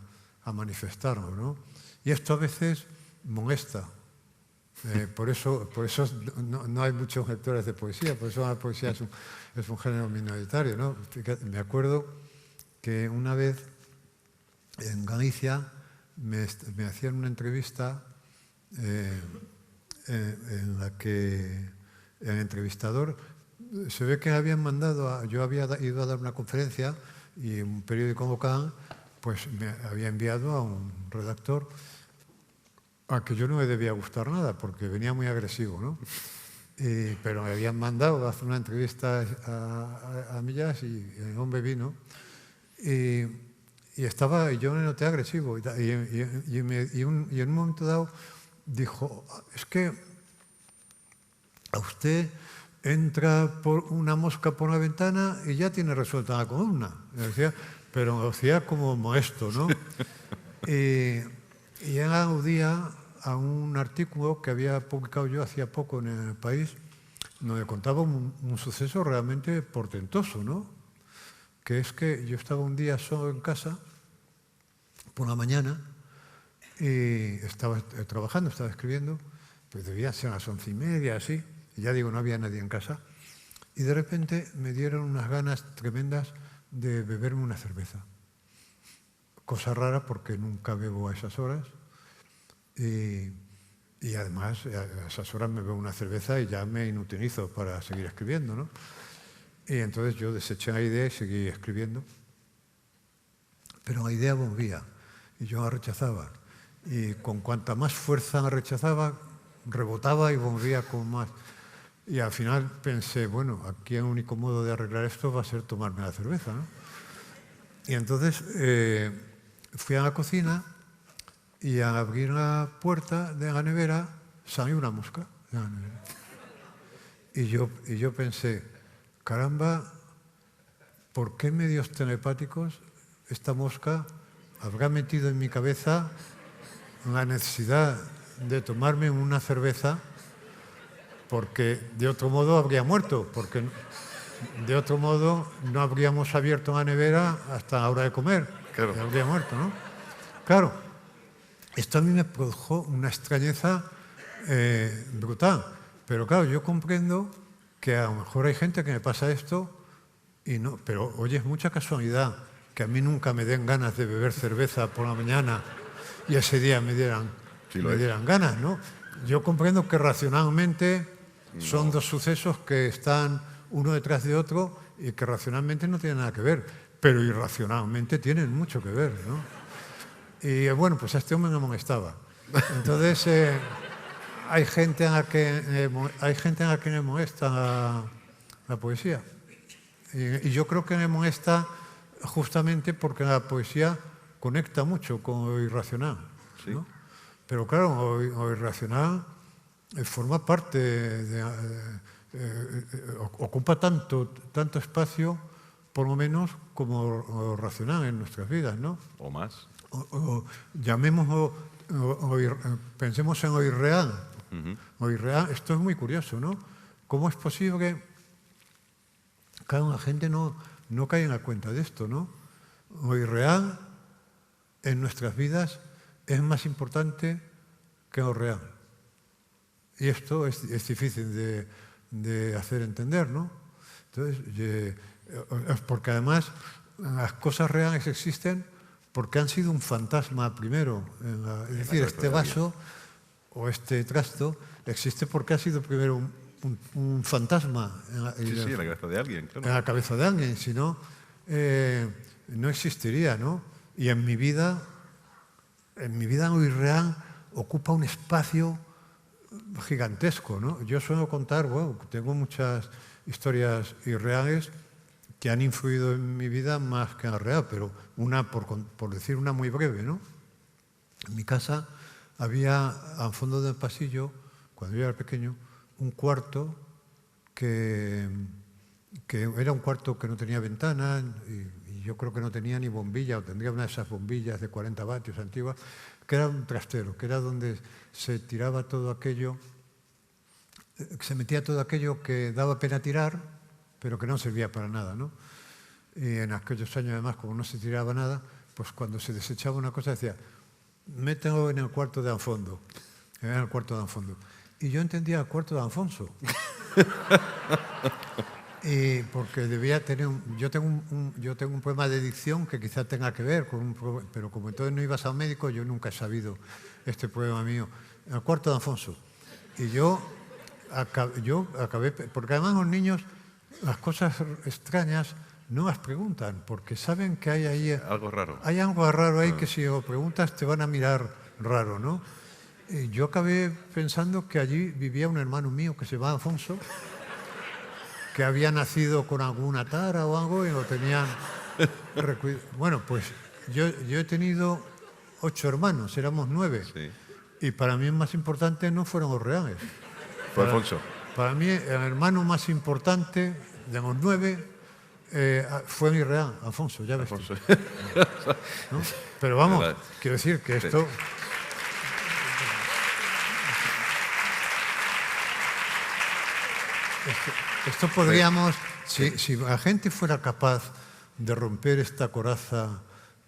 manifestarlo, ¿no? Y esto a veces molesta. Por eso no hay muchos lectores de poesía, por eso la poesía es un género minoritario, ¿no? Me acuerdo que una vez en Galicia me hacían una entrevista en la que el entrevistador se ve que habían mandado, yo había ido a dar una conferencia y un periódico local pues me había enviado a un redactor a que yo no me debía gustar nada porque venía muy agresivo, ¿no? Pero me habían mandado a hacer una entrevista a Millas y el hombre vino y yo me noté agresivo y en un momento dado dijo, es que a usted entra por una mosca por la ventana y ya tiene resuelta la columna. Pero lo decía como molesto, ¿no? Y él aludía a un artículo que había publicado yo hacía poco en El País, donde contaba un suceso realmente portentoso, ¿no? Que es que yo estaba un día solo en casa, por la mañana, y estaba trabajando, estaba escribiendo, pues debía ser a las 11:30, así, y ya digo, no había nadie en casa, y de repente me dieron unas ganas tremendas de beberme una cerveza. Cosa rara porque nunca bebo a esas horas, y además a esas horas me bebo una cerveza y ya me inutilizo para seguir escribiendo, ¿no? Y entonces yo deseché la idea y seguí escribiendo. Pero la idea volvía y yo la rechazaba. Y con cuanta más fuerza la rechazaba, rebotaba y volvía con más. Y al final pensé, bueno, aquí el único modo de arreglar esto va a ser tomarme la cerveza, ¿no? Y entonces fui a la cocina y al abrir la puerta de la nevera salió una mosca de la nevera. Y yo pensé, caramba, ¿por qué medios telepáticos esta mosca habrá metido en mi cabeza la necesidad de tomarme una cerveza? Porque de otro modo habría muerto, porque de otro modo no habríamos abierto la nevera hasta la hora de comer. Claro. Y habría muerto, ¿no? Claro, esto a mí me produjo una extrañeza brutal. Pero claro, yo comprendo que a lo mejor hay gente que me pasa esto y no, pero oye, es mucha casualidad que a mí nunca me den ganas de beber cerveza por la mañana y ese día me dieran ganas, ¿no? Yo comprendo que racionalmente son dos sucesos que están uno detrás de otro y que racionalmente no tienen nada que ver, pero irracionalmente tienen mucho que ver, ¿no? Y bueno, pues a este hombre me molestaba. Entonces, hay gente a la que le molesta la poesía. Y yo creo que me molesta justamente porque la poesía conecta mucho con lo irracional, ¿no? Sí. Pero claro, lo irracional forma parte ocupa tanto espacio, por lo menos, como lo racional en nuestras vidas, ¿no? O más. Llamémoslo, pensemos en lo irreal. Lo irreal, esto es muy curioso, ¿no? ¿Cómo es posible? Claro, la gente no cae en la cuenta de esto, ¿no? Lo irreal en nuestras vidas es más importante que Orreán. Y esto es difícil de hacer entender, ¿no? Entonces, porque además las cosas reales existen porque han sido un fantasma primero. Es decir, este vaso o este trasto existe porque ha sido primero un fantasma en la cabeza de alguien, claro. En la cabeza de alguien, si no, no existiría, ¿no? Y en mi vida lo irreal ocupa un espacio gigantesco, ¿no? Yo suelo contar, bueno, tengo muchas historias irreales que han influido en mi vida más que en la real, pero una, por decir una muy breve, ¿no? En mi casa había, al fondo del pasillo, cuando yo era pequeño, un cuarto que era un cuarto que no tenía ventana y yo creo que no tenía ni bombilla, o tendría una de esas bombillas de 40 vatios antiguas, que era un trastero, que era donde se tiraba todo aquello, se metía todo aquello que daba pena tirar, pero que no servía para nada, ¿no? Y en aquellos años, además, como no se tiraba nada, pues cuando se desechaba una cosa decía, mételo en el cuarto de Anfondo, en el cuarto de Anfondo. Y yo entendía el cuarto de Alfonso. Y porque debía tener yo tengo un problema de dicción que quizá tenga que ver con pero como entonces no ibas al médico, yo nunca he sabido este problema mío. En el cuarto de Alfonso. Y yo acabé, porque además los niños las cosas extrañas no las preguntan, porque saben que hay ahí algo raro. Hay algo raro ahí que si lo preguntas te van a mirar raro, ¿no? Y yo acabé pensando que allí vivía un hermano mío que se llama Alfonso, que había nacido con alguna tara o algo y lo tenían... Bueno, pues yo he tenido 8 hermanos, éramos 9. Sí. Y para mí el más importante no fueron los reales. Fue Alfonso. Para mí el hermano más importante de los 9 fue mi real, Alfonso, ya ves. Alfonso. ¿No? Pero vamos, quiero decir que esto... Esto podríamos, si la gente fuera capaz de romper esta coraza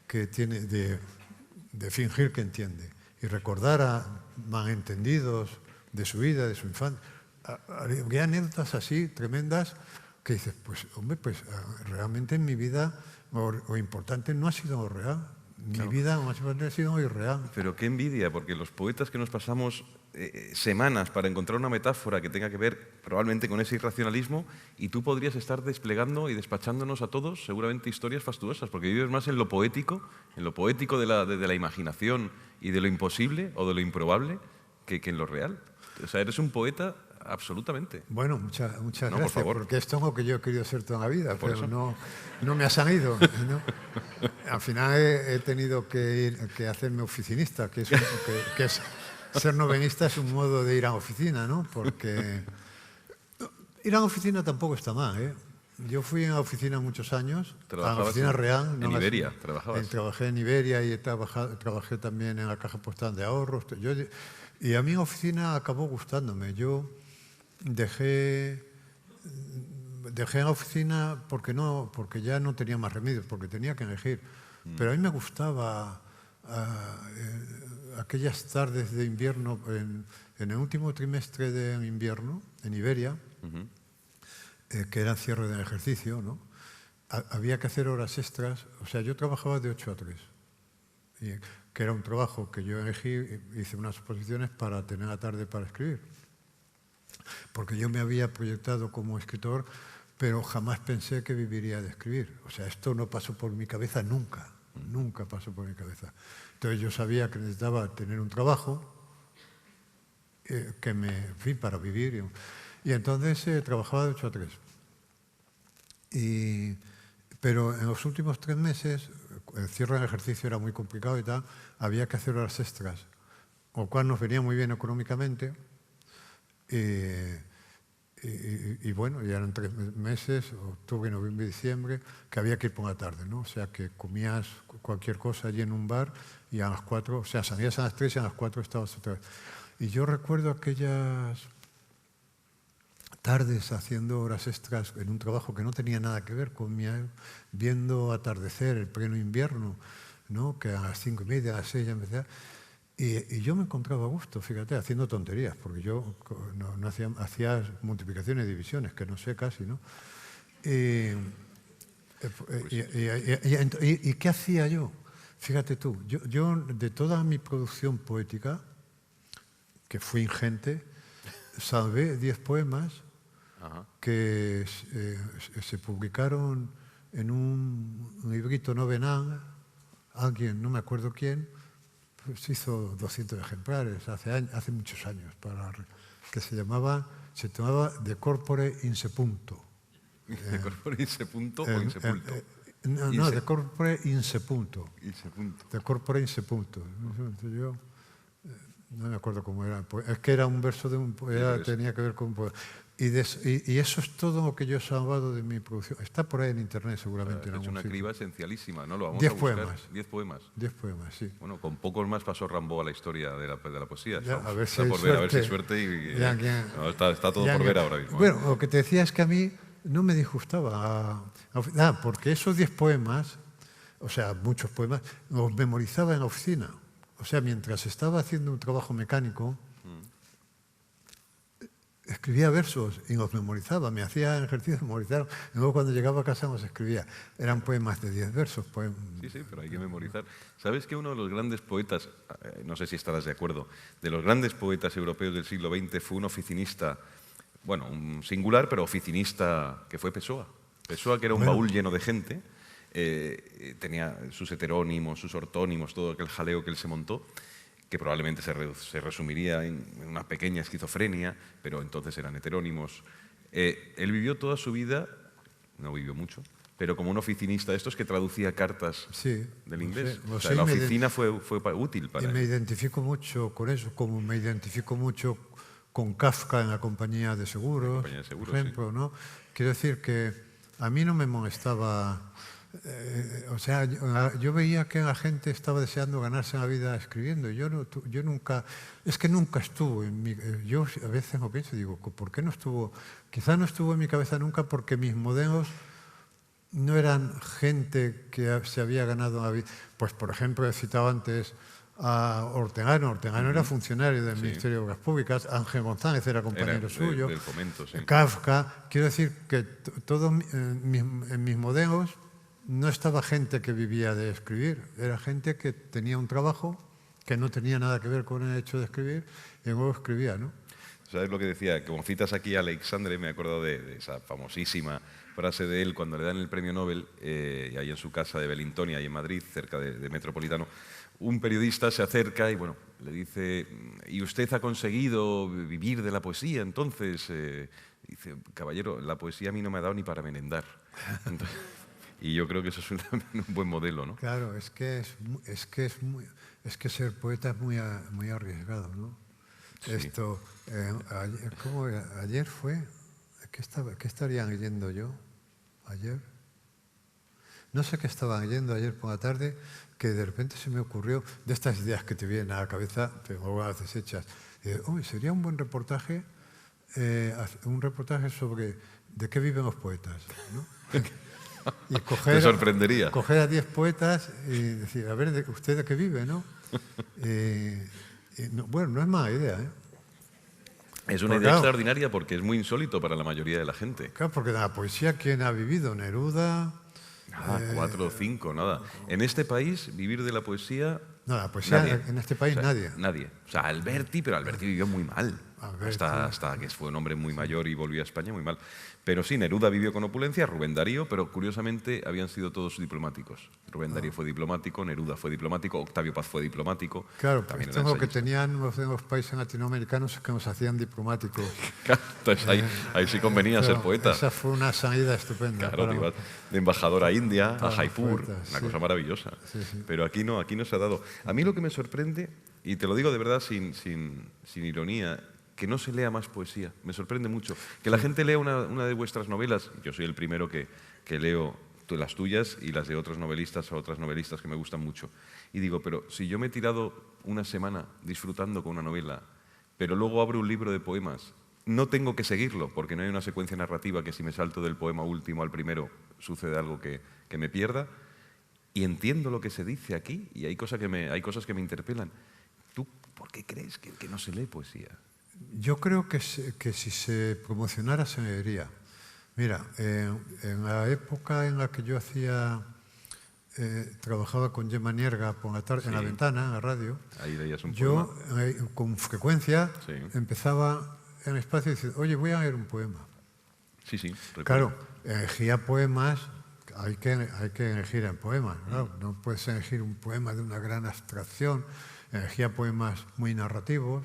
que tiene de fingir que entiende y recordar a malentendidos de su vida, de su infancia, habría anécdotas así tremendas que dices, pues hombre, pues realmente en mi vida lo importante no ha sido lo real. Mi vida lo más importante ha sido lo irreal. Pero qué envidia, porque los poetas que nos pasamos semanas para encontrar una metáfora que tenga que ver probablemente con ese irracionalismo, y tú podrías estar desplegando y despachándonos a todos seguramente historias fastuosas, porque vives más en lo poético de la imaginación y de lo imposible o de lo improbable que en lo real. O sea, eres un poeta absolutamente. Bueno, muchas gracias, por favor. porque esto es lo que yo he querido ser toda la vida, por pero eso. no me ha salido, ¿no? Al final he tenido que hacerme oficinista, que es ser novelista es un modo de ir a la oficina, ¿no? Porque ir a la oficina tampoco está mal, ¿eh? Yo fui a la oficina muchos años, a la oficina real. ¿En Iberia trabajabas? Trabajé en Iberia y trabajé también en la Caja Postal de Ahorros. Y a mí la oficina acabó gustándome. Yo dejé la oficina porque ya no tenía más remedio, porque tenía que elegir. Pero a mí me gustaba aquellas tardes de invierno, en el último trimestre de invierno, en Iberia, que era cierre del ejercicio, ¿no? Había que hacer horas extras. O sea, yo trabajaba de 8 a 3, que era un trabajo que yo elegí, hice unas oposiciones para tener la tarde para escribir. Porque yo me había proyectado como escritor, pero jamás pensé que viviría de escribir. O sea, esto no pasó por mi cabeza nunca, nunca pasó por mi cabeza. Entonces yo sabía que necesitaba tener un trabajo para vivir. Y entonces trabajaba de 8 a 3. Pero en los últimos 3 meses, el cierre del ejercicio era muy complicado y tal, había que hacer horas extras, lo cual nos venía muy bien económicamente. Y bueno, ya eran 3 meses, octubre, noviembre y diciembre, que había que ir por la tarde, ¿no? O sea, que comías cualquier cosa allí en un bar y a las 4, o sea, salías a las 3 y a las 4 estabas otra vez. Y yo recuerdo aquellas tardes haciendo horas extras en un trabajo que no tenía nada que ver con viendo atardecer el pleno invierno, ¿no? Que a las 5:30, a las 6 ya empezaba. Y yo me encontraba a gusto, fíjate, haciendo tonterías, porque yo no hacía multiplicaciones y divisiones, que no sé casi, ¿no? ¿Y qué hacía yo? Fíjate tú, yo de toda mi producción poética, que fue ingente, salvé 10 poemas que se publicaron en un librito novenal. Alguien, no me acuerdo quién, pues hizo 200 ejemplares hace muchos años, que se tomaba De Corpore Insepunto. ¿De Corpore Insepunto o Insepulto? No, De Corpore Insepunto. Insepunto. De Corpore Insepunto. Yo no me acuerdo cómo era. Es que era un verso de un poema, tenía que ver con un poema. Y eso es todo lo que yo he salvado de mi producción. Está por ahí en internet seguramente. Has hecho una criba esencialísima, ¿no? Lo vamos 10 a buscar. poemas. 10 poemas. 10 poemas, sí. Bueno, con pocos más pasó Rimbaud a la historia de la poesía. Ya, a ver si está hay por ver, suerte. a ver si hay suerte. No, está todo por ver ahora mismo. Bueno, lo que te decía es que a mí no me disgustaba. Porque esos 10 poemas, o sea, muchos poemas, los memorizaba en la oficina. O sea, mientras estaba haciendo un trabajo mecánico, escribía versos y los memorizaba, me hacía ejercicio de memorizar. Y luego cuando llegaba a casa los escribía. Eran poemas de 10 versos. Sí, pero hay que memorizar. ¿Sabes que uno de los grandes poetas, no sé si estarás de acuerdo, de los grandes poetas europeos del siglo XX fue un oficinista, bueno, un singular, pero oficinista, que fue Pessoa? Pessoa, que era un baúl lleno de gente, tenía sus heterónimos, sus ortónimos, todo aquel jaleo que él se montó, que probablemente se resumiría en una pequeña esquizofrenia, pero entonces eran heterónimos. Él vivió toda su vida, no vivió mucho, pero como un oficinista de estos que traducía cartas del inglés. O sea, la oficina fue útil para él. Y me identifico mucho con eso, como me identifico mucho con Kafka en la compañía de seguros, por ejemplo, ¿no? Quiero decir que a mí no me molestaba. O sea, yo veía que la gente estaba deseando ganarse la vida escribiendo. Yo nunca, es que nunca estuvo en mi. Yo a veces lo pienso y digo, ¿por qué no estuvo? Quizá no estuvo en mi cabeza nunca porque mis modelos no eran gente que se había ganado la vida. Pues, por ejemplo, he citado antes a Ortegano. Ortegano era funcionario del Ministerio de Obras Públicas. Ángel González era compañero suyo. Del Fomento, sí. Kafka. Quiero decir que en mis modelos no estaba gente que vivía de escribir. Era gente que tenía un trabajo que no tenía nada que ver con el hecho de escribir y luego escribía, ¿no? ¿Sabes lo que decía? Como citas aquí a Alexandre, me he acordado de esa famosísima frase de él cuando le dan el premio Nobel, ahí en su casa de Belintonia, ahí en Madrid, cerca de Metropolitano. Un periodista se acerca y bueno, le dice, ¿y usted ha conseguido vivir de la poesía entonces? Dice, caballero, la poesía a mí no me ha dado ni para merendar. Entonces, y yo creo que eso es un buen modelo, ¿no? Claro, es que ser poeta es muy arriesgado, ¿no? Sí. Esto, ¿cómo era? Ayer fue, ¿qué estaría leyendo yo? Ayer. No sé qué estaba leyendo ayer por la tarde, que de repente se me ocurrió, de estas ideas que te vienen a la cabeza, pero luego las desechas. Sería un buen reportaje, sobre de qué viven los poetas, ¿no? Y te sorprendería. Coger a 10 poetas y decir, a ver, ¿usted de qué vive, no? Bueno, no es mala idea, ¿eh? Es una idea extraordinaria porque es muy insólito para la mayoría de la gente. Claro, porque la poesía, ¿quién ha vivido? Neruda. 4 o 5, nada. En este país, vivir de la poesía. No, la poesía nadie. En este país, nadie. Nadie. O sea, Alberti, pero Alberti vivió muy mal. Hasta que fue un hombre muy mayor y volvió a España muy mal. Pero sí, Neruda vivió con opulencia, Rubén Darío, pero curiosamente habían sido todos diplomáticos. Rubén Darío fue diplomático, Neruda fue diplomático, Octavio Paz fue diplomático. Claro, esto es lo que tenían los países latinoamericanos que nos hacían diplomáticos. Claro, entonces ahí sí convenía ser poeta. Esa fue una salida estupenda. Claro, ibas de embajador a India, a Jaipur, una cosa maravillosa. Sí. Pero aquí no se ha dado. A mí lo que me sorprende, y te lo digo de verdad sin ironía, que no se lea más poesía. Me sorprende mucho. Que la gente lea una de vuestras novelas. Yo soy el primero que leo las tuyas y las de otros novelistas o otras novelistas que me gustan mucho. Y digo, pero si yo me he tirado una semana disfrutando con una novela, pero luego abro un libro de poemas, no tengo que seguirlo, porque no hay una secuencia narrativa que si me salto del poema último al primero sucede algo que me pierda, y entiendo lo que se dice aquí y hay cosas que me interpelan. ¿Tú ¿Por qué crees que no se lee poesía? Yo creo que si se promocionara se leería. Mira, en la época en la que yo trabajaba con Gemma Nierga por la tarde, en La Ventana, en la radio, ahí leías un yo poema. Con frecuencia Sí. empezaba en el espacio diciendo, oye, voy a leer un poema. Sí, recuerdo. Claro, elegía poemas, hay que elegir en poemas, claro, no puedes elegir un poema de una gran abstracción, elegía poemas muy narrativos.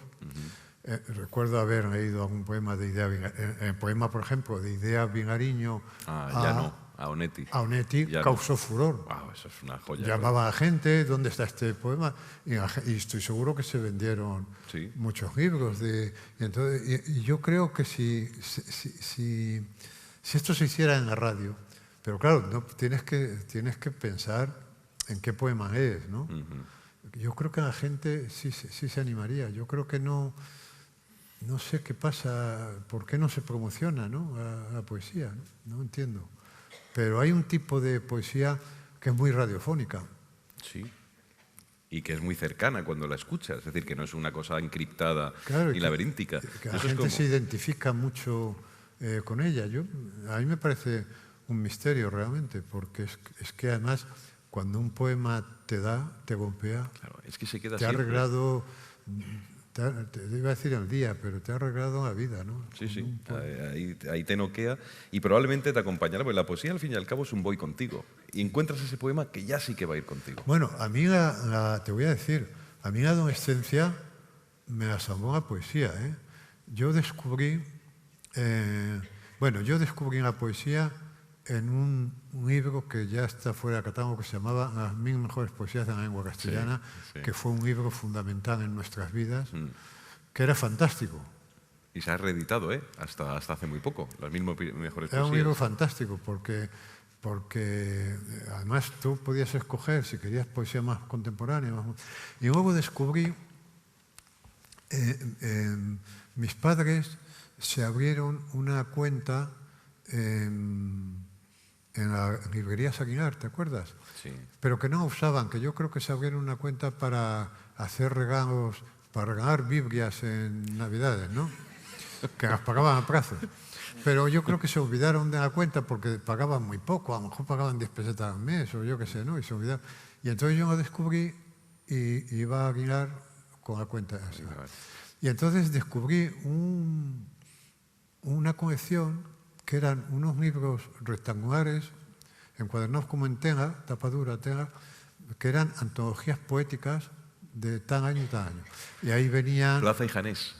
Recuerdo haber leído algún poema de poema, por ejemplo, de Idea Vigariño a Onetti. A Onetti causó furor. Wow, eso es una joya. Llamaba a la gente, ¿dónde está este poema? Y estoy seguro que se vendieron muchos libros. Y yo creo que si esto se hiciera en la radio, pero claro, no, tienes que pensar en qué poema es, ¿no? Yo creo que la gente sí se animaría. Yo creo que no sé qué pasa, por qué no se promociona, ¿no? la poesía, ¿no? No entiendo. Pero hay un tipo de poesía que es muy radiofónica. Sí. Y que es muy cercana cuando la escuchas. Es decir, que no es una cosa encriptada y laberíntica. Que la gente se identifica mucho con ella. A mí me parece un misterio realmente, porque es que además cuando un poema te golpea, claro, es que se queda te ha arreglado, te iba a decir el día, pero te ha arreglado la vida, ¿no? Sí. Ahí te noquea y probablemente te acompañará, porque la poesía al fin y al cabo es un voy contigo. Y encuentras ese poema que ya sí que va a ir contigo. Bueno, a mí te voy a decir, a mí la adolescencia me asombró la poesía, ¿eh? Yo descubrí la poesía en un libro que ya está fuera de catálogo, que se llamaba Las 1000 mejores poesías de la lengua castellana, que fue un libro fundamental en nuestras vidas, que era fantástico. Y se ha reeditado, hasta hace muy poco, las 1000 mejores poesías. Era un libro fantástico, porque además tú podías escoger si querías poesía más contemporánea. Y luego descubrí, mis padres se abrieron una cuenta en la librería Saguinar, ¿te acuerdas? Sí. Pero que no usaban, que yo creo que se abrieron una cuenta para hacer regalos, para regalar Biblias en Navidades, ¿no? Que las pagaban a plazo. Pero yo creo que se olvidaron de la cuenta porque pagaban muy poco, a lo mejor pagaban 10 pesetas al mes o yo qué sé, ¿no? Y se olvidaron. Y entonces yo lo descubrí y iba a Aguilar con la cuenta así. Y entonces descubrí una colección que eran unos libros rectangulares, encuadernados como en tela, tapadura, tela, que eran antologías poéticas de tal año y tal año. Y ahí venían... Plaza y Janés.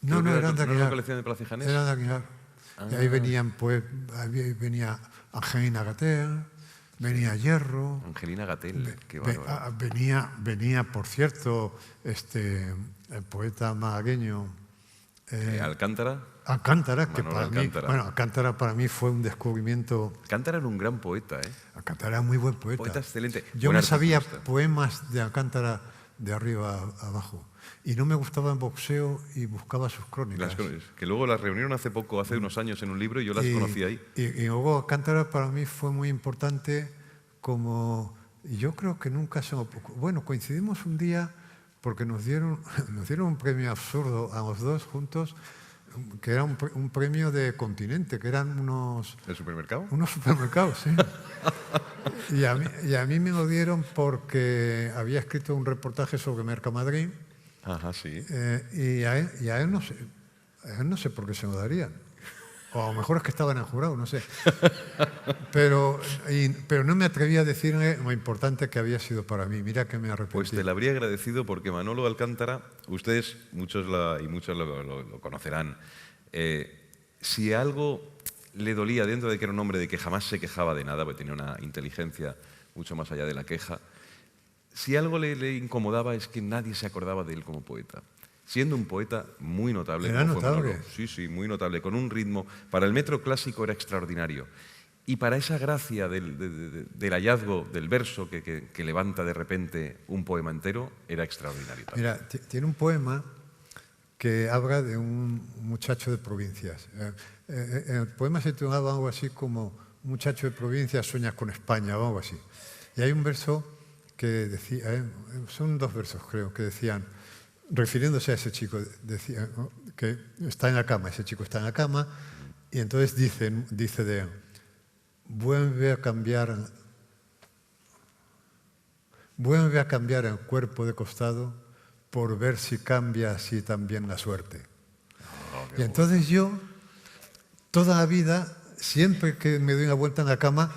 No, eran de Aguilar. ¿No era la colección de Plaza y Janés? Eran de Aguilar. Y ahí venían, pues, ahí venía Angelina Gatel, venía Hierro. Angelina Gatel, qué bárbaro. Venía, por cierto, el poeta malagueño... Alcántara. Alcántara, que Manolo para Alcántara. mí, Alcántara para mí fue un descubrimiento. Alcántara era un gran poeta, Alcántara era muy buen poeta. Poeta excelente. Yo me sabía poemas de Alcántara de arriba a abajo. Y no me gustaba el boxeo y buscaba sus crónicas. Que luego las reunieron hace unos años en un libro y yo las conocí ahí. Y luego Alcántara para mí fue muy importante como... Y yo creo que nunca se me... Bueno, coincidimos un día porque nos dieron un premio absurdo a los dos juntos, que era un premio de Continente, que eran unos... ¿El supermercado? Unos supermercados, sí. Y a mí me lo dieron porque había escrito un reportaje sobre Mercamadrid. Ajá, sí. Y a él no sé por qué se lo darían. O a lo mejor es que estaba en el jurado, no sé. Pero no me atreví a decirle lo importante que había sido para mí. Mira que me arrepentí. Pues te lo habría agradecido porque Manolo Alcántara, ustedes, muchos lo conocerán, si algo le dolía dentro de que era un hombre de que jamás se quejaba de nada, porque tenía una inteligencia mucho más allá de la queja, si algo le incomodaba es que nadie se acordaba de él como poeta. Siendo un poeta muy notable. Era notable. Sí, muy notable, con un ritmo. Para el metro clásico era extraordinario. Y para esa gracia del hallazgo del verso que levanta de repente un poema entero, era extraordinario también. Mira, tiene un poema que habla de un muchacho de provincias. El poema se titulaba algo así como "Un muchacho de provincias sueña con España" o algo así. Y hay un verso que decía, son dos versos creo, que decían: refiriéndose a ese chico, decía, ¿no?, que está en la cama, ese chico está en la cama, y entonces dice de él, vuelve a cambiar el cuerpo de costado por ver si cambia así también la suerte. Y entonces yo, toda la vida, siempre que me doy una vuelta en la cama,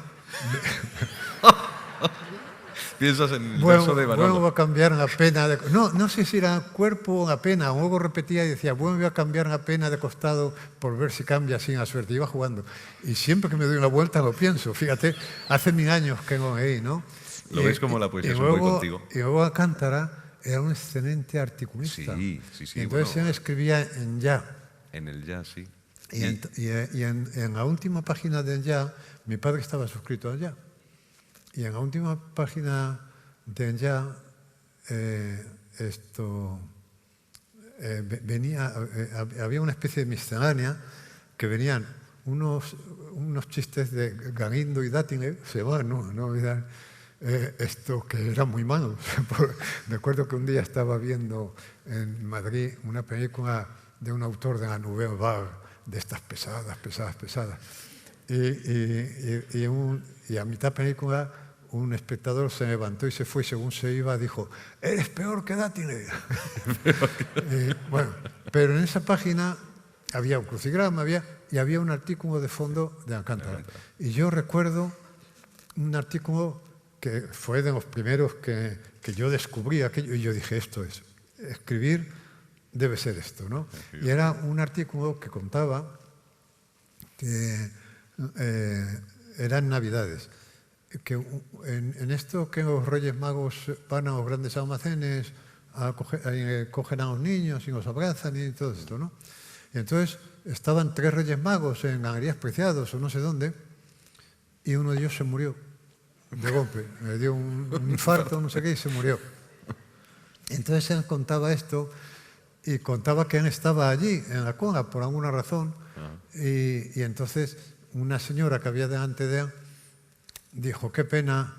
Piensas en el verso de Manolo. vuelvo a cambiar la pena de... No sé si era cuerpo o la pena. Luego repetía y decía, vuelvo a cambiar la pena de costado por ver si cambia así la suerte. Iba jugando. Y siempre que me doy una vuelta lo pienso. Fíjate, hace 1000 años que no leí, ¿no? Lo ves como la poesía es muy contigo. Y luego Alcántara era un excelente articulista. Sí. Y entonces él escribía en ya. En el ya, sí. Y en la última página del ya, mi padre estaba suscrito al ya. Y en la última página del ya, había una especie de miscelánea que venían unos chistes de Galindo y Dátinger, se van, no olvidar, que eran muy malos. Recuerdo que un día estaba viendo en Madrid una película de un autor de la Nouvelle Vague, de estas pesadas. Y a mitad película un espectador se levantó y se fue, y según se iba dijo, eres peor que Dátinger. Bueno, pero en esa página había un crucigrama, y había un artículo de fondo de Alcántara. Y yo recuerdo un artículo que fue de los primeros que yo descubrí aquello, y yo dije, esto es, escribir debe ser esto, ¿no? Y era un artículo que contaba que eran Navidades, que en esto que los Reyes Magos van a los grandes almacenes, cogen a los niños y los abrazan y todo esto, ¿no? Y entonces estaban 3 Reyes Magos en Galerías Preciados o no sé dónde, y uno de ellos se murió de golpe, le dio un infarto, no sé qué, y se murió. Entonces él contaba esto y contaba que él estaba allí en la cola por alguna razón, y entonces una señora que había delante de él dijo, qué pena,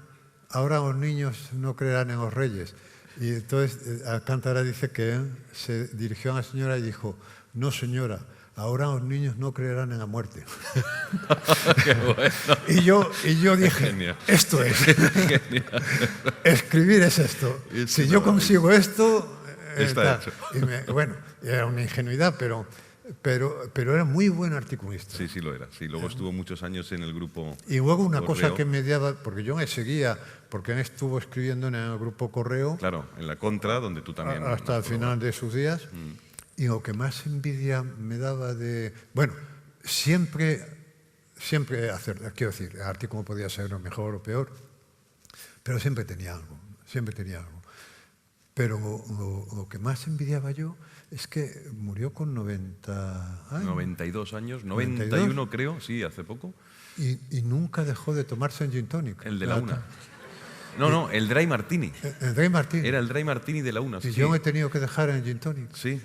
ahora los niños no creerán en los reyes. Y entonces Alcántara dice que él se dirigió a la señora y dijo, no señora, ahora los niños no creerán en la muerte. Qué bueno. y yo dije, Genial. Esto es. Escribir es esto. Si yo consigo esto... Está hecho. Bueno, era una ingenuidad, pero era muy buen articulista. Sí, lo era. Sí, luego estuvo muchos años en el grupo Y luego una Correo. cosa que mediaba, porque yo me seguía, porque él estuvo escribiendo en el grupo Correo. Claro, en la Contra, donde tú también... Hasta el final de sus días. Y lo que más envidia me daba de... Bueno, siempre hacer, quiero decir, el artículo podía ser lo mejor o peor, pero siempre tenía algo. Pero lo que más envidiaba yo es que murió con 90 años. 92 años, 91 creo, sí, hace poco. Y nunca dejó de tomarse el gin tonic. El de la una. No, el Dry Martini. El Dry Martini. Era el Dry Martini de la una. Y sí. yo me he tenido que dejar en el gin tonic. Sí.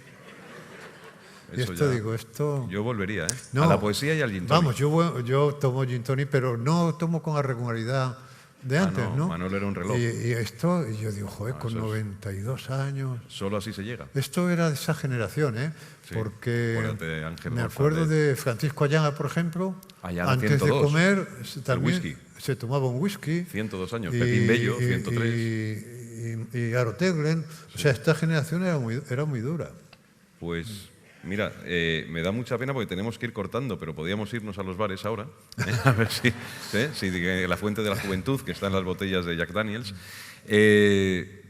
Y esto Yo volvería, ¿eh? No, a la poesía y al gin tonic. Vamos, yo tomo gin tonic, pero no tomo con la regularidad de antes, ¿no? Manolo era un reloj. Y yo digo, joder, con 92 años... Solo así se llega. Esto era de esa generación, ¿eh? Sí, porque acuérdate de Ángel me González. acuerdo de Francisco Ayala, por ejemplo. Ayala, antes 102. de comer también whisky. Se tomaba un whisky. 102 años. Pepín Bello, 103. Y Aro Teglen. O sea, esta generación era muy dura. Pues... Mira, me da mucha pena porque tenemos que ir cortando, pero podríamos irnos a los bares ahora, a ver si la fuente de la juventud, que está en las botellas de Jack Daniels.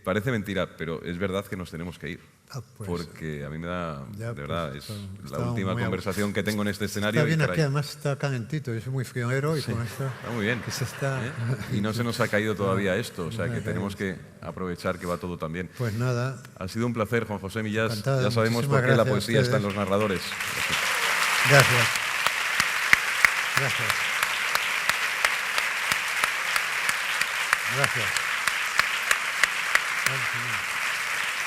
Parece mentira, pero es verdad que nos tenemos que ir. Pues, porque a mí me da, ya, de verdad, pues, es la última conversación que tengo en este escenario. Está bien y, aquí, además está calentito, yo soy muy friolero y con esto... Está muy bien. Que se está... Y no se nos ha caído todavía esto, o sea que tenemos que aprovechar que va todo tan bien. Pues nada. Ha sido un placer, Juan José Millás. Encantado, ya sabemos por qué la poesía está en los narradores. Gracias. Gracias. Gracias.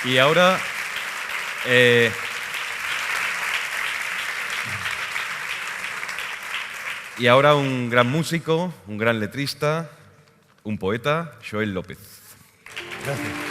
Y ahora... Y ahora un gran músico, un gran letrista, un poeta, Joel López. Gracias.